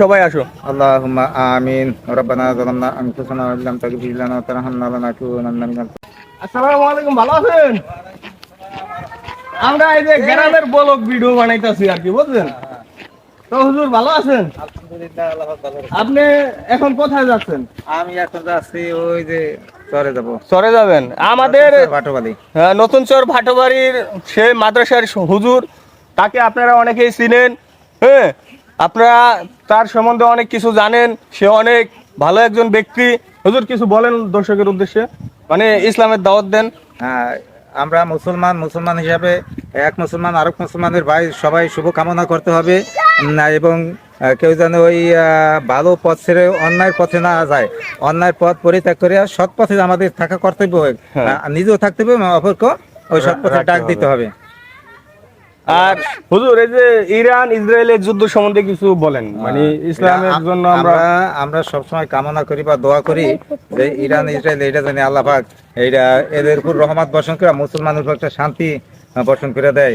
সবাই আসো। আল্লাহুম্মা আমিন। রব্বানা যালামনা আনফুসানা ওয়া ইল্লাম তাগফির লানা ওয়া তারহামনা লানাকুনান্না মিনাল। আসসালামু আলাইকুম, ভালো আছেন? আমরা এই যে গ্রামের ব্লগ ভিডিও বানাইতাছি আর কি, বুঝলেন তো? হুজুর ভালো আছেন? আলহামদুলিল্লাহ, আল্লাহ পাক ভালো রাখছে। আপনি এখন কোথায় যাচ্ছেন? আমি এখন যাচ্ছি ওই যে চরে যাব। চরে যাবেন? আমাদের ভাটোবালি। নতুন চর ভাটোবাড়ির সেই মাদ্রাসার হুজুর, তাকে আপনারা অনেকেই চিনেন। হ্যাঁ, আপনারা তার সম্বন্ধে অনেক কিছু জানেন। সে অনেক ভালো একজন ব্যক্তি। হুজুর কিছু বলেন দর্শকের উদ্দেশ্যে, মানে ইসলামের দাওয়াত দেন। হ্যাঁ, আমরা মুসলমান হিসাবে এক মুসলমান আরেক মুসলমানের ভাই, সবাই শুভ কামনা করতে হবে। এবং কেউ যেন ওই ভালো পথ ছেড়ে অন্যায়ের পথে না যায়, অন্যায়ের পথ পরিত্যাগ করে সৎ পথে আমাদের থাকা কর্তব্য। হ্যাঁ। নিজেও থাকতে হবে, অপরকে ওই সৎ পথে ডাক দিতে হবে। আর হুজুর, এই যে ইরান ইসরায়েলের যুদ্ধ সম্বন্ধে কিছু বলেন, মানে ইসলামের জন্য আমরা সবসময় কামনা করি বা দোয়া করি যে ইরান ইসরায়েল এটা জানি আল্লাহ পাক এইটা এদের উপর রহমত বর্ষণ করে, মুসলমানের উপর একটা শান্তি বর্ষণ করে দেয়।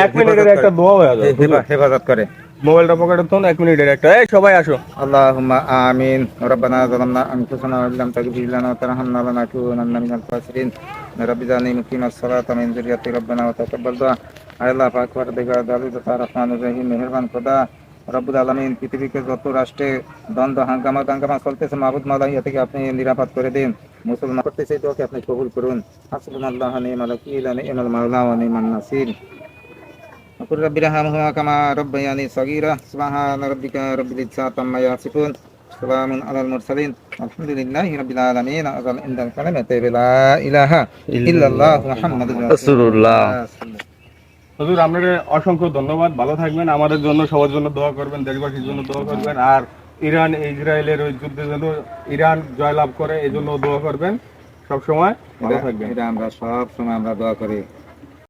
এক মিনিটের একটা দোয়া হয়ে যাবে। হেফাজত করে। মোবাইলটা পকেটে তো, এক মিনিটের একটা। এই সবাই আসো। আল্লাহুম্মা আমিন। রব্বানা যালামনা আনফুসানা ওয়া ইল্লাম তাগফির লানা ওয়া তারহামনা লানাকুনান্না মিনাল খাসিরিন। রব্বি জানি মুকিমাস সালাতা মিন যুররিয়াতি রব্বানা ওয়া তাকাব্বাল দুআ। আল্লাহ পাক পরদিগার দালিল তার রহমানুর রহিম, মেহেরবান খোদা রব্বুল আলামিন, পৃথিবীকে যত রাষ্ট্রে দ্বন্দ্ব হাঙ্গামা চলতেছে, মাহবুদ মাওলাইয়া থেকে আপনি নিরাপদ করে দিন। মুসলমান করতেছে তোকে আপনি কবুল করুন। হাসবুনাল্লাহু ওয়া নি'মাল ওয়াকিল, নি'মাল মাওলা ওয়া নি'মান নাসির। وقل رب ارحمهما كما ربياني صغيرا. سبحان ربك رب العزة عما يصفون. سلام على المرسلين. الحمد لله رب العالمين. أجل عند الكلمة لا إله إلا الله محمد رسول الله. হুজুর, আপনাকে অসংখ্য ধন্যবাদ। ভালো থাকবেন, আমাদের জন্য সবার জন্য দোয়া করবেন, দেশবাসীর জন্য দোয়া করবেন। আর ইরান ইসরায়েলের ওই যুদ্ধে যেন ইরান জয়লাভ করে, এই জন্য দোয়া করবেন। সব সময় ভালো থাকবেন। এটা আমরা সব সময় আমরা দোয়া করি।